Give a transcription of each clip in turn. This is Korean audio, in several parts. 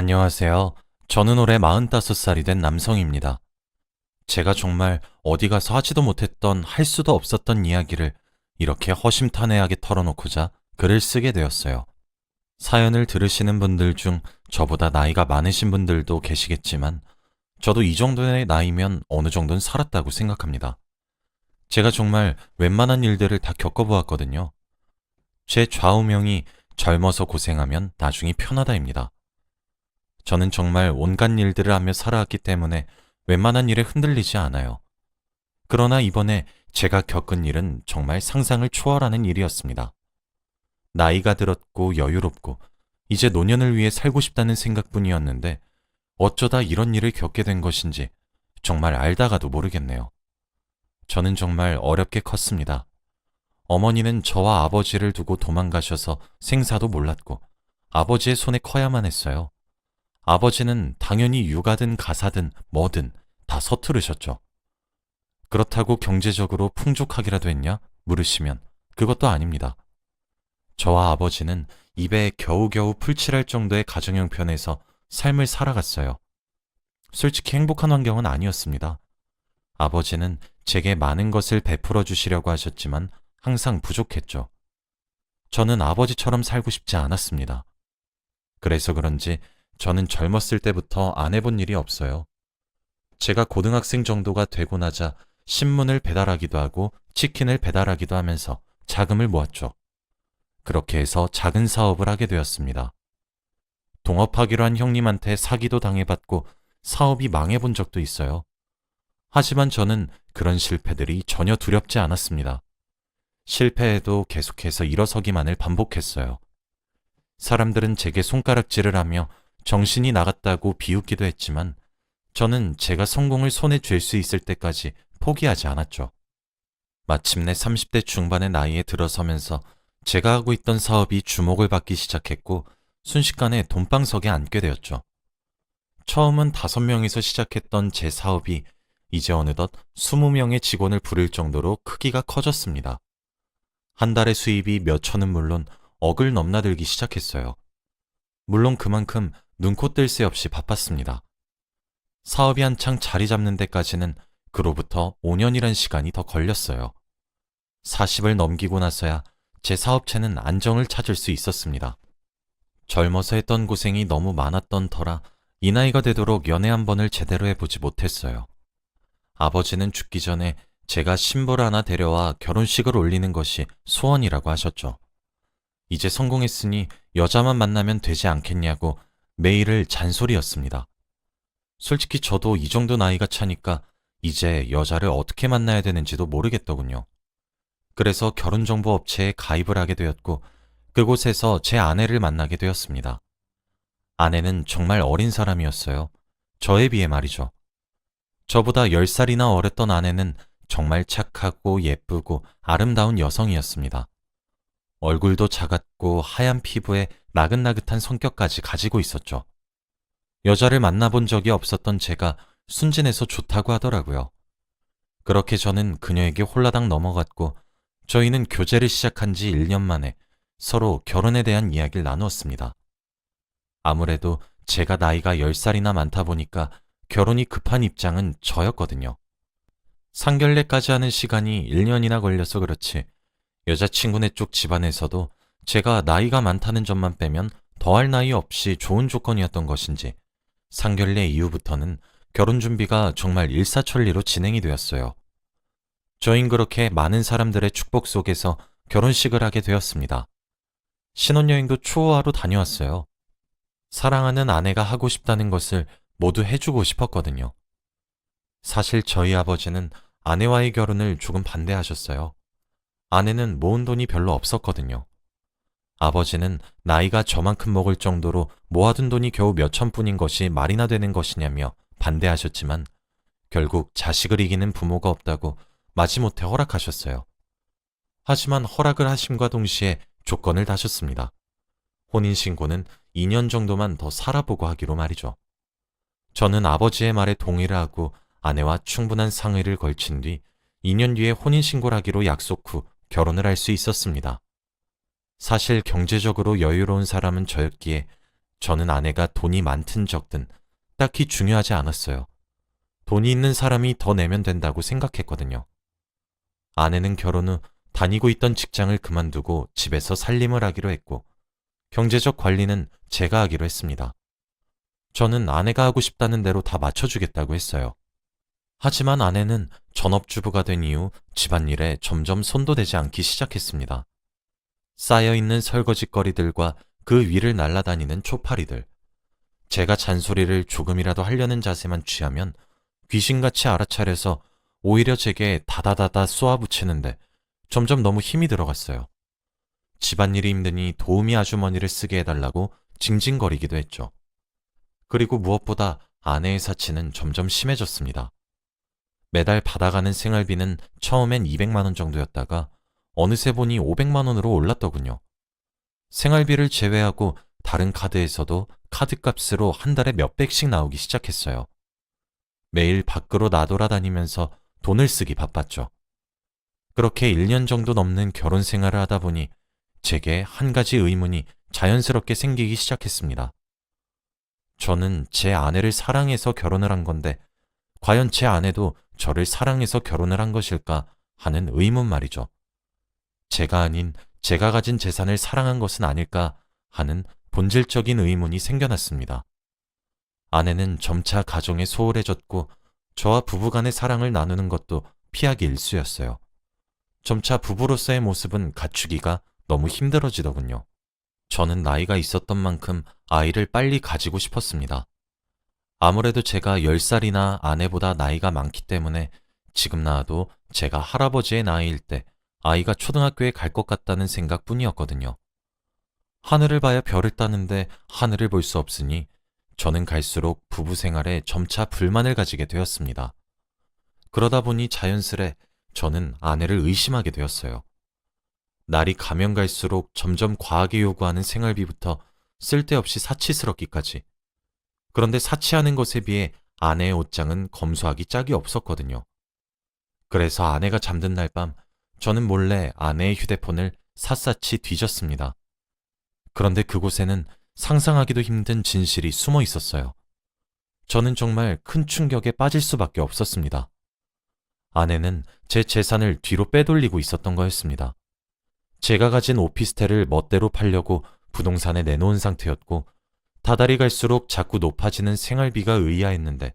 안녕하세요. 저는 올해 45살이 된 남성입니다. 제가 정말 어디 가서 하지도 못했던 할 수도 없었던 이야기를 이렇게 허심탄회하게 털어놓고자 글을 쓰게 되었어요. 사연을 들으시는 분들 중 저보다 나이가 많으신 분들도 계시겠지만 저도 이 정도의 나이면 어느 정도는 살았다고 생각합니다. 제가 정말 웬만한 일들을 다 겪어보았거든요. 제 좌우명이 젊어서 고생하면 나중이 편하다입니다. 저는 정말 온갖 일들을 하며 살아왔기 때문에 웬만한 일에 흔들리지 않아요. 그러나 이번에 제가 겪은 일은 정말 상상을 초월하는 일이었습니다. 나이가 들었고 여유롭고 이제 노년을 위해 살고 싶다는 생각뿐이었는데 어쩌다 이런 일을 겪게 된 것인지 정말 알다가도 모르겠네요. 저는 정말 어렵게 컸습니다. 어머니는 저와 아버지를 두고 도망가셔서 생사도 몰랐고 아버지의 손에 커야만 했어요. 아버지는 당연히 육아든 가사든 뭐든 다 서투르셨죠. 그렇다고 경제적으로 풍족하기라도 했냐? 물으시면 그것도 아닙니다. 저와 아버지는 입에 겨우겨우 풀칠할 정도의 가정 형편에서 삶을 살아갔어요. 솔직히 행복한 환경은 아니었습니다. 아버지는 제게 많은 것을 베풀어 주시려고 하셨지만 항상 부족했죠. 저는 아버지처럼 살고 싶지 않았습니다. 그래서 그런지 저는 젊었을 때부터 안 해본 일이 없어요. 제가 고등학생 정도가 되고 나자 신문을 배달하기도 하고 치킨을 배달하기도 하면서 자금을 모았죠. 그렇게 해서 작은 사업을 하게 되었습니다. 동업하기로 한 형님한테 사기도 당해봤고 사업이 망해본 적도 있어요. 하지만 저는 그런 실패들이 전혀 두렵지 않았습니다. 실패해도 계속해서 일어서기만을 반복했어요. 사람들은 제게 손가락질을 하며 정신이 나갔다고 비웃기도 했지만 저는 제가 성공을 손에 쥘 수 있을 때까지 포기하지 않았죠. 마침내 30대 중반의 나이에 들어서면서 제가 하고 있던 사업이 주목을 받기 시작했고 순식간에 돈방석에 앉게 되었죠. 처음은 5명에서 시작했던 제 사업이 이제 어느덧 20명의 직원을 부릴 정도로 크기가 커졌습니다. 한 달의 수입이 몇 천은 물론 억을 넘나들기 시작했어요. 물론 그만큼 눈코 뜰 새 없이 바빴습니다. 사업이 한창 자리 잡는 데까지는 그로부터 5년이란 시간이 더 걸렸어요. 40을 넘기고 나서야 제 사업체는 안정을 찾을 수 있었습니다. 젊어서 했던 고생이 너무 많았던 터라 이 나이가 되도록 연애 한 번을 제대로 해보지 못했어요. 아버지는 죽기 전에 제가 신부를 하나 데려와 결혼식을 올리는 것이 소원이라고 하셨죠. 이제 성공했으니 여자만 만나면 되지 않겠냐고 매일을 잔소리였습니다. 솔직히 저도 이 정도 나이가 차니까 이제 여자를 어떻게 만나야 되는지도 모르겠더군요. 그래서 결혼정보 업체에 가입을 하게 되었고 그곳에서 제 아내를 만나게 되었습니다. 아내는 정말 어린 사람이었어요. 저에 비해 말이죠. 저보다 10살이나 어렸던 아내는 정말 착하고 예쁘고 아름다운 여성이었습니다. 얼굴도 작았고 하얀 피부에 나긋나긋한 성격까지 가지고 있었죠. 여자를 만나본 적이 없었던 제가 순진해서 좋다고 하더라고요. 그렇게 저는 그녀에게 홀라당 넘어갔고 저희는 교제를 시작한 지 1년 만에 서로 결혼에 대한 이야기를 나누었습니다. 아무래도 제가 나이가 10살이나 많다 보니까 결혼이 급한 입장은 저였거든요. 상견례까지 하는 시간이 1년이나 걸려서 그렇지 여자친구네 쪽 집안에서도 제가 나이가 많다는 점만 빼면 더할 나위 없이 좋은 조건이었던 것인지 상견례 이후부터는 결혼 준비가 정말 일사천리로 진행이 되었어요. 저흰 그렇게 많은 사람들의 축복 속에서 결혼식을 하게 되었습니다. 신혼여행도 초호화로 다녀왔어요. 사랑하는 아내가 하고 싶다는 것을 모두 해주고 싶었거든요. 사실 저희 아버지는 아내와의 결혼을 조금 반대하셨어요. 아내는 모은 돈이 별로 없었거든요. 아버지는 나이가 저만큼 먹을 정도로 모아둔 돈이 겨우 몇천 푼인 것이 말이나 되는 것이냐며 반대하셨지만 결국 자식을 이기는 부모가 없다고 마지못해 허락하셨어요. 하지만 허락을 하심과 동시에 조건을 다셨습니다. 혼인신고는 2년 정도만 더 살아보고 하기로 말이죠. 저는 아버지의 말에 동의를 하고 아내와 충분한 상의를 걸친 뒤 2년 뒤에 혼인신고를 하기로 약속 후 결혼을 할 수 있었습니다. 사실 경제적으로 여유로운 사람은 저였기에 저는 아내가 돈이 많든 적든 딱히 중요하지 않았어요. 돈이 있는 사람이 더 내면 된다고 생각했거든요. 아내는 결혼 후 다니고 있던 직장을 그만두고 집에서 살림을 하기로 했고, 경제적 관리는 제가 하기로 했습니다. 저는 아내가 하고 싶다는 대로 다 맞춰주겠다고 했어요. 하지만 아내는 전업주부가 된 이후 집안일에 점점 손도 대지 않기 시작했습니다. 쌓여있는 설거지거리들과 그 위를 날아다니는 초파리들. 제가 잔소리를 조금이라도 하려는 자세만 취하면 귀신같이 알아차려서 오히려 제게 다다다다 쏘아붙이는데 점점 너무 힘이 들어갔어요. 집안일이 힘드니 도우미 아주머니를 쓰게 해달라고 징징거리기도 했죠. 그리고 무엇보다 아내의 사치는 점점 심해졌습니다. 매달 받아가는 생활비는 처음엔 200만 원 정도였다가 어느새 보니 500만 원으로 올랐더군요. 생활비를 제외하고 다른 카드에서도 카드값으로 한 달에 몇백씩 나오기 시작했어요. 매일 밖으로 나돌아다니면서 돈을 쓰기 바빴죠. 그렇게 1년 정도 넘는 결혼 생활을 하다 보니 제게 한 가지 의문이 자연스럽게 생기기 시작했습니다. 저는 제 아내를 사랑해서 결혼을 한 건데 과연 제 아내도 저를 사랑해서 결혼을 한 것일까 하는 의문 말이죠. 제가 아닌 제가 가진 재산을 사랑한 것은 아닐까 하는 본질적인 의문이 생겨났습니다. 아내는 점차 가정에 소홀해졌고 저와 부부간의 사랑을 나누는 것도 피하기 일쑤였어요. 점차 부부로서의 모습은 갖추기가 너무 힘들어지더군요. 저는 나이가 있었던 만큼 아이를 빨리 가지고 싶었습니다. 아무래도 제가 10살이나 아내보다 나이가 많기 때문에 지금 낳아도 제가 할아버지의 나이일 때 아이가 초등학교에 갈 것 같다는 생각뿐이었거든요. 하늘을 봐야 별을 따는데 하늘을 볼 수 없으니 저는 갈수록 부부 생활에 점차 불만을 가지게 되었습니다. 그러다 보니 자연스레 저는 아내를 의심하게 되었어요. 날이 가면 갈수록 점점 과하게 요구하는 생활비부터 쓸데없이 사치스럽기까지. 그런데 사치하는 것에 비해 아내의 옷장은 검소하기 짝이 없었거든요. 그래서 아내가 잠든 날 밤 저는 몰래 아내의 휴대폰을 샅샅이 뒤졌습니다. 그런데 그곳에는 상상하기도 힘든 진실이 숨어 있었어요. 저는 정말 큰 충격에 빠질 수밖에 없었습니다. 아내는 제 재산을 뒤로 빼돌리고 있었던 거였습니다. 제가 가진 오피스텔을 멋대로 팔려고 부동산에 내놓은 상태였고 다달이 갈수록 자꾸 높아지는 생활비가 의아했는데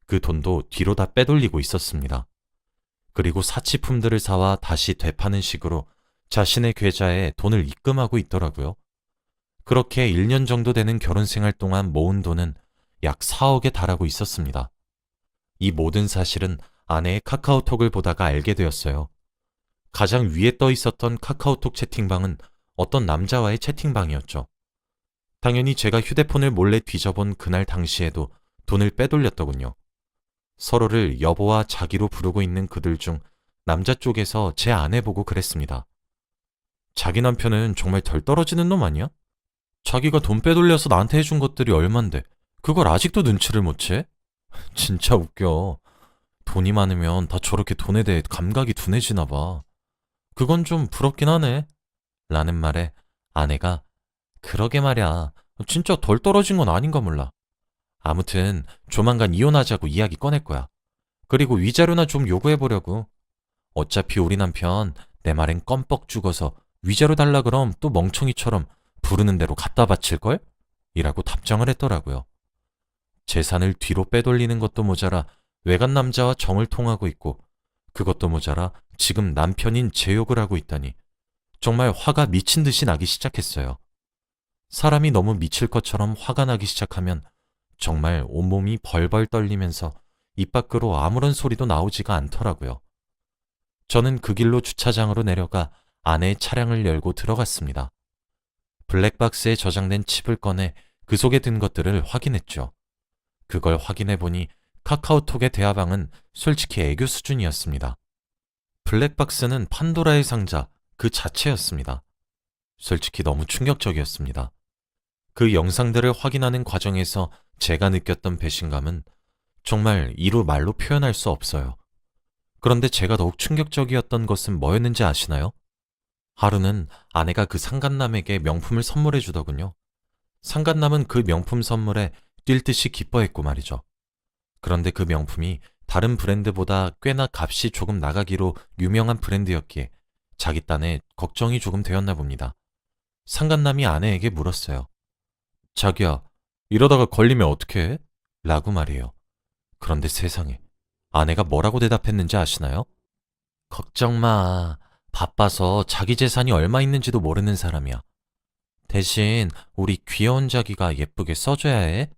그 돈도 뒤로 다 빼돌리고 있었습니다. 그리고 사치품들을 사와 다시 되파는 식으로 자신의 계좌에 돈을 입금하고 있더라고요. 그렇게 1년 정도 되는 결혼 생활 동안 모은 돈은 약 4억에 달하고 있었습니다. 이 모든 사실은 아내의 카카오톡을 보다가 알게 되었어요. 가장 위에 떠 있었던 카카오톡 채팅방은 어떤 남자와의 채팅방이었죠. 당연히 제가 휴대폰을 몰래 뒤져본 그날 당시에도 돈을 빼돌렸더군요. 서로를 여보와 자기로 부르고 있는 그들 중 남자 쪽에서 제 아내 보고 그랬습니다. 자기 남편은 정말 덜 떨어지는 놈 아니야? 자기가 돈 빼돌려서 나한테 해준 것들이 얼만데 그걸 아직도 눈치를 못 채? 진짜 웃겨. 돈이 많으면 다 저렇게 돈에 대해 감각이 둔해지나 봐. 그건 좀 부럽긴 하네. 라는 말에 아내가 그러게 말야. 진짜 덜 떨어진 건 아닌가 몰라. 아무튼 조만간 이혼하자고 이야기 꺼낼 거야. 그리고 위자료나 좀 요구해보려고. 어차피 우리 남편 내 말엔 껌뻑 죽어서 위자료 달라 그럼 또 멍청이처럼 부르는 대로 갖다 바칠걸? 이라고 답장을 했더라고요. 재산을 뒤로 빼돌리는 것도 모자라 외간 남자와 정을 통하고 있고 그것도 모자라 지금 남편인 제 욕을 하고 있다니 정말 화가 미친 듯이 나기 시작했어요. 사람이 너무 미칠 것처럼 화가 나기 시작하면 정말 온몸이 벌벌 떨리면서 입 밖으로 아무런 소리도 나오지가 않더라고요. 저는 그 길로 주차장으로 내려가 아내의 차량을 열고 들어갔습니다. 블랙박스에 저장된 칩을 꺼내 그 속에 든 것들을 확인했죠. 그걸 확인해 보니 카카오톡의 대화방은 솔직히 애교 수준이었습니다. 블랙박스는 판도라의 상자 그 자체였습니다. 솔직히 너무 충격적이었습니다. 그 영상들을 확인하는 과정에서 제가 느꼈던 배신감은 정말 이루 말로 표현할 수 없어요. 그런데 제가 더욱 충격적이었던 것은 뭐였는지 아시나요? 하루는 아내가 그 상간남에게 명품을 선물해 주더군요. 상간남은 그 명품 선물에 뛸 듯이 기뻐했고 말이죠. 그런데 그 명품이 다른 브랜드보다 꽤나 값이 조금 나가기로 유명한 브랜드였기에 자기 딴에 걱정이 조금 되었나 봅니다. 상간남이 아내에게 물었어요. 자기야, 이러다가 걸리면 어떡해? 라고 말이에요. 그런데 세상에, 아내가 뭐라고 대답했는지 아시나요? 걱정 마. 바빠서 자기 재산이 얼마 있는지도 모르는 사람이야. 대신 우리 귀여운 자기가 예쁘게 써줘야 해.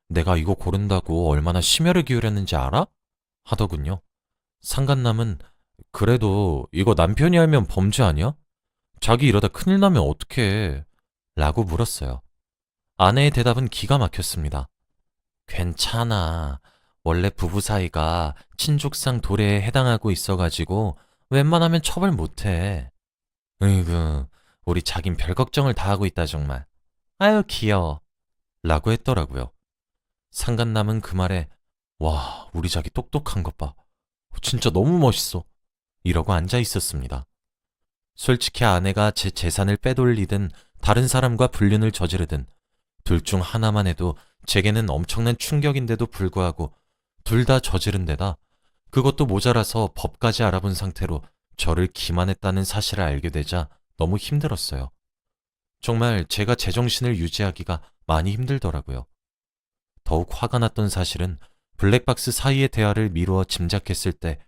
내가 이거 고른다고 얼마나 심혈을 기울였는지 알아? 하더군요. 상간남은 그래도 이거 남편이 알면 범죄 아니야? 자기 이러다 큰일 나면 어떡해? 라고 물었어요. 아내의 대답은 기가 막혔습니다. 괜찮아. 원래 부부 사이가 친족상 도래에 해당하고 있어가지고 웬만하면 처벌 못해. 으이구, 우리 자긴 별 걱정을 다 하고 있다 정말. 아유 귀여워. 라고 했더라고요. 상간남은 그 말에 와, 우리 자기 똑똑한 것 봐. 진짜 너무 멋있어. 이러고 앉아 있었습니다. 솔직히 아내가 제 재산을 빼돌리든 다른 사람과 불륜을 저지르든 둘 중 하나만 해도 제게는 엄청난 충격인데도 불구하고 둘 다 저지른 데다 그것도 모자라서 법까지 알아본 상태로 저를 기만했다는 사실을 알게 되자 너무 힘들었어요. 정말 제가 제정신을 유지하기가 많이 힘들더라고요. 더욱 화가 났던 사실은 블랙박스 사이의 대화를 미루어 짐작했을 때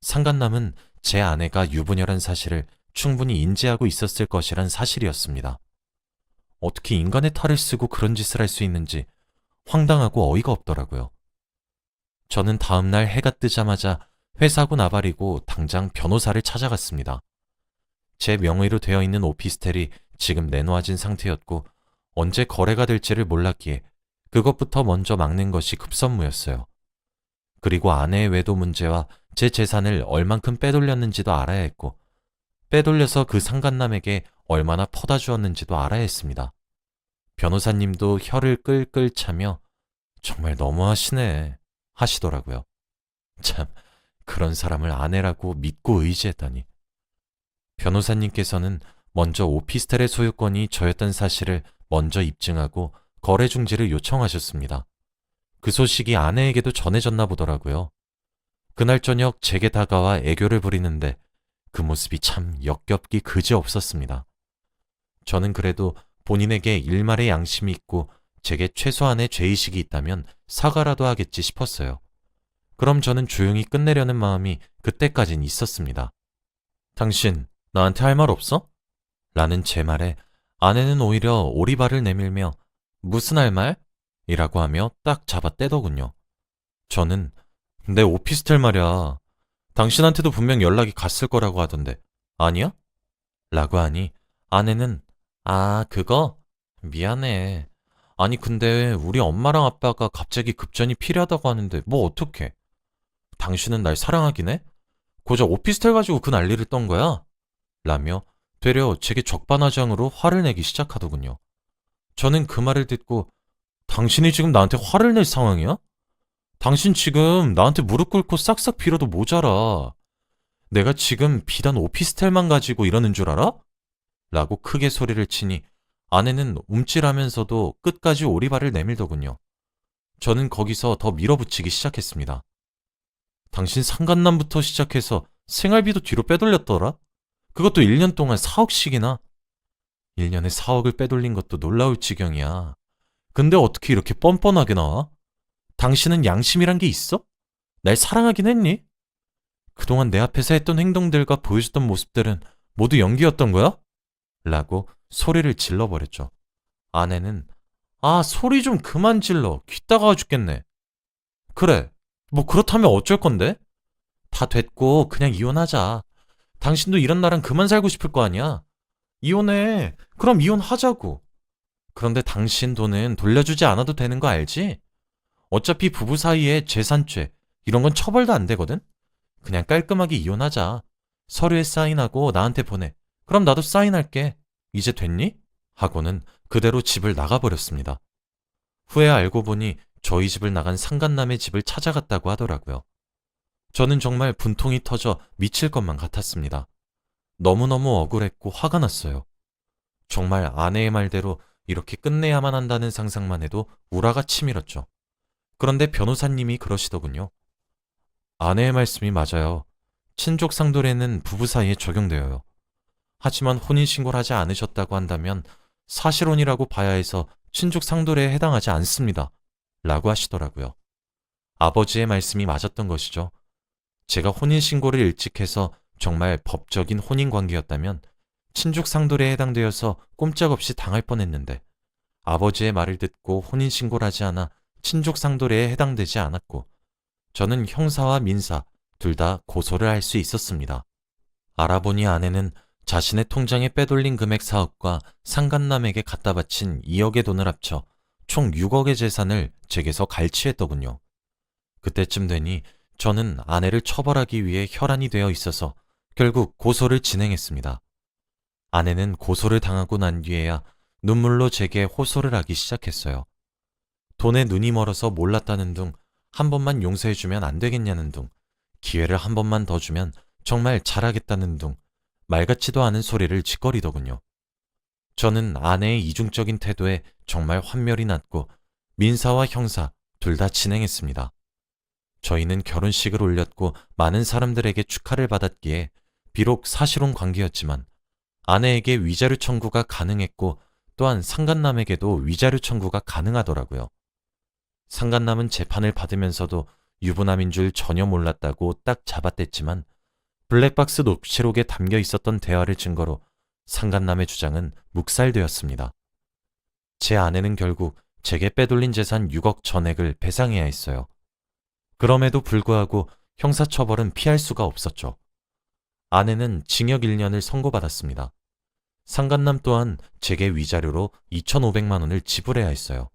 상간남은 제 아내가 유부녀란 사실을 충분히 인지하고 있었을 것이란 사실이었습니다. 어떻게 인간의 탈을 쓰고 그런 짓을 할 수 있는지 황당하고 어이가 없더라고요. 저는 다음날 해가 뜨자마자 회사고 나발이고 당장 변호사를 찾아갔습니다. 제 명의로 되어 있는 오피스텔이 지금 내놓아진 상태였고 언제 거래가 될지를 몰랐기에 그것부터 먼저 막는 것이 급선무였어요. 그리고 아내의 외도 문제와 제 재산을 얼만큼 빼돌렸는지도 알아야 했고 빼돌려서 그 상간남에게 얼마나 퍼다 주었는지도 알아야 했습니다. 변호사님도 혀를 끌끌 차며 정말 너무하시네 하시더라고요. 참, 그런 사람을 아내라고 믿고 의지했다니. 변호사님께서는 먼저 오피스텔의 소유권이 저였던 사실을 먼저 입증하고 거래 중지를 요청하셨습니다. 그 소식이 아내에게도 전해졌나 보더라고요. 그날 저녁 제게 다가와 애교를 부리는데 그 모습이 참 역겹기 그지없었습니다. 저는 그래도 본인에게 일말의 양심이 있고 제게 최소한의 죄의식이 있다면 사과라도 하겠지 싶었어요. 그럼 저는 조용히 끝내려는 마음이 그때까진 있었습니다. 당신 나한테 할 말 없어? 라는 제 말에 아내는 오히려 오리발을 내밀며 무슨 할 말? 이라고 하며 딱 잡아 떼더군요. 저는 내 오피스텔 말이야. 당신한테도 분명 연락이 갔을 거라고 하던데 아니야? 라고 하니 아내는 아, 그거? 미안해. 아니 근데 우리 엄마랑 아빠가 갑자기 급전이 필요하다고 하는데 뭐 어떡해. 당신은 날 사랑하긴 해? 고작 오피스텔 가지고 그 난리를 떤 거야? 라며 되려 제게 적반하장으로 화를 내기 시작하더군요. 저는 그 말을 듣고 당신이 지금 나한테 화를 낼 상황이야? 당신 지금 나한테 무릎 꿇고 싹싹 빌어도 모자라. 내가 지금 비단 오피스텔만 가지고 이러는 줄 알아? 라고 크게 소리를 치니 아내는 움찔하면서도 끝까지 오리발을 내밀더군요. 저는 거기서 더 밀어붙이기 시작했습니다. 당신 상간남부터 시작해서 생활비도 뒤로 빼돌렸더라? 그것도 1년 동안 4억씩이나? 1년에 4억을 빼돌린 것도 놀라울 지경이야. 근데 어떻게 이렇게 뻔뻔하게 나와? 당신은 양심이란 게 있어? 날 사랑하긴 했니? 그동안 내 앞에서 했던 행동들과 보여줬던 모습들은 모두 연기였던 거야? 라고 소리를 질러버렸죠. 아내는 아, 소리 좀 그만 질러. 귀 따가워 죽겠네. 그래, 뭐 그렇다면 어쩔 건데? 다 됐고 그냥 이혼하자. 당신도 이런 나랑 그만 살고 싶을 거 아니야? 이혼해. 그럼 이혼하자고. 그런데 당신 돈은 돌려주지 않아도 되는 거 알지? 어차피 부부 사이에 재산죄 이런 건 처벌도 안 되거든? 그냥 깔끔하게 이혼하자. 서류에 사인하고 나한테 보내. 그럼 나도 사인할게. 이제 됐니? 하고는 그대로 집을 나가버렸습니다. 후에 알고 보니 저희 집을 나간 상간남의 집을 찾아갔다고 하더라고요. 저는 정말 분통이 터져 미칠 것만 같았습니다. 너무너무 억울했고 화가 났어요. 정말 아내의 말대로 이렇게 끝내야만 한다는 상상만 해도 우라가 치밀었죠. 그런데 변호사님이 그러시더군요. 아내의 말씀이 맞아요. 친족 상도례는 부부 사이에 적용되어요. 하지만 혼인신고를 하지 않으셨다고 한다면 사실혼이라고 봐야 해서 친족 상도례에 해당하지 않습니다. 라고 하시더라고요. 아버지의 말씀이 맞았던 것이죠. 제가 혼인신고를 일찍 해서 정말 법적인 혼인관계였다면 친족 상도례에 해당되어서 꼼짝없이 당할 뻔했는데 아버지의 말을 듣고 혼인신고를 하지 않아 친족 상도례에 해당되지 않았고 저는 형사와 민사 둘 다 고소를 할 수 있었습니다. 알아보니 아내는 자신의 통장에 빼돌린 금액 4억과 상간남에게 갖다 바친 2억의 돈을 합쳐 총 6억의 재산을 제게서 갈취했더군요. 그때쯤 되니 저는 아내를 처벌하기 위해 혈안이 되어 있어서 결국 고소를 진행했습니다. 아내는 고소를 당하고 난 뒤에야 눈물로 제게 호소를 하기 시작했어요. 돈에 눈이 멀어서 몰랐다는 둥, 한 번만 용서해주면 안 되겠냐는 둥, 기회를 한 번만 더 주면 정말 잘하겠다는 둥, 말 같지도 않은 소리를 짓거리더군요. 저는 아내의 이중적인 태도에 정말 환멸이 났고 민사와 형사 둘 다 진행했습니다. 저희는 결혼식을 올렸고 많은 사람들에게 축하를 받았기에 비록 사실혼 관계였지만 아내에게 위자료 청구가 가능했고 또한 상간남에게도 위자료 청구가 가능하더라고요. 상간남은 재판을 받으면서도 유부남인 줄 전혀 몰랐다고 딱 잡아댔지만 블랙박스 녹취록에 담겨 있었던 대화를 증거로 상간남의 주장은 묵살되었습니다. 제 아내는 결국 제게 빼돌린 재산 6억 전액을 배상해야 했어요. 그럼에도 불구하고 형사처벌은 피할 수가 없었죠. 아내는 징역 1년을 선고받았습니다. 상간남 또한 제게 위자료로 2,500만 원을 지불해야 했어요.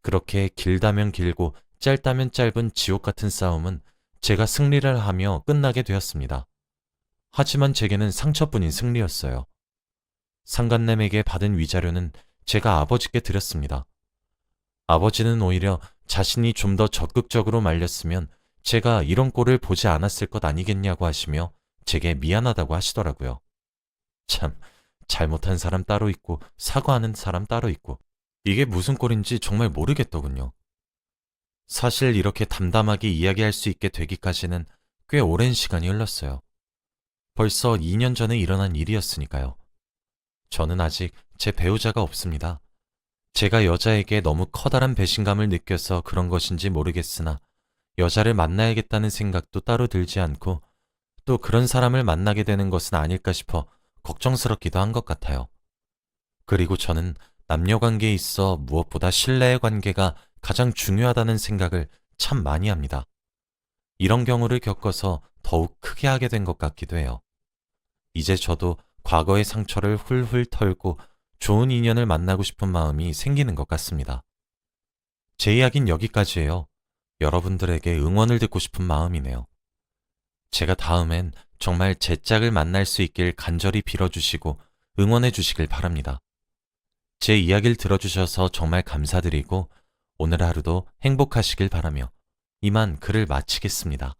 그렇게 길다면 길고 짧다면 짧은 지옥 같은 싸움은 제가 승리를 하며 끝나게 되었습니다. 하지만 제게는 상처뿐인 승리였어요. 상간남에게 받은 위자료는 제가 아버지께 드렸습니다. 아버지는 오히려 자신이 좀 더 적극적으로 말렸으면 제가 이런 꼴을 보지 않았을 것 아니겠냐고 하시며 제게 미안하다고 하시더라고요. 참, 잘못한 사람 따로 있고 사과하는 사람 따로 있고 이게 무슨 꼴인지 정말 모르겠더군요. 사실 이렇게 담담하게 이야기할 수 있게 되기까지는 꽤 오랜 시간이 흘렀어요. 벌써 2년 전에 일어난 일이었으니까요. 저는 아직 제 배우자가 없습니다. 제가 여자에게 너무 커다란 배신감을 느껴서 그런 것인지 모르겠으나 여자를 만나야겠다는 생각도 따로 들지 않고 또 그런 사람을 만나게 되는 것은 아닐까 싶어 걱정스럽기도 한 것 같아요. 그리고 저는 남녀관계에 있어 무엇보다 신뢰의 관계가 가장 중요하다는 생각을 참 많이 합니다. 이런 경우를 겪어서 더욱 크게 하게 된 것 같기도 해요. 이제 저도 과거의 상처를 훌훌 털고 좋은 인연을 만나고 싶은 마음이 생기는 것 같습니다. 제 이야기는 여기까지예요. 여러분들에게 응원을 듣고 싶은 마음이네요. 제가 다음엔 정말 제 짝을 만날 수 있길 간절히 빌어주시고 응원해 주시길 바랍니다. 제 이야기를 들어주셔서 정말 감사드리고 오늘 하루도 행복하시길 바라며 이만 글을 마치겠습니다.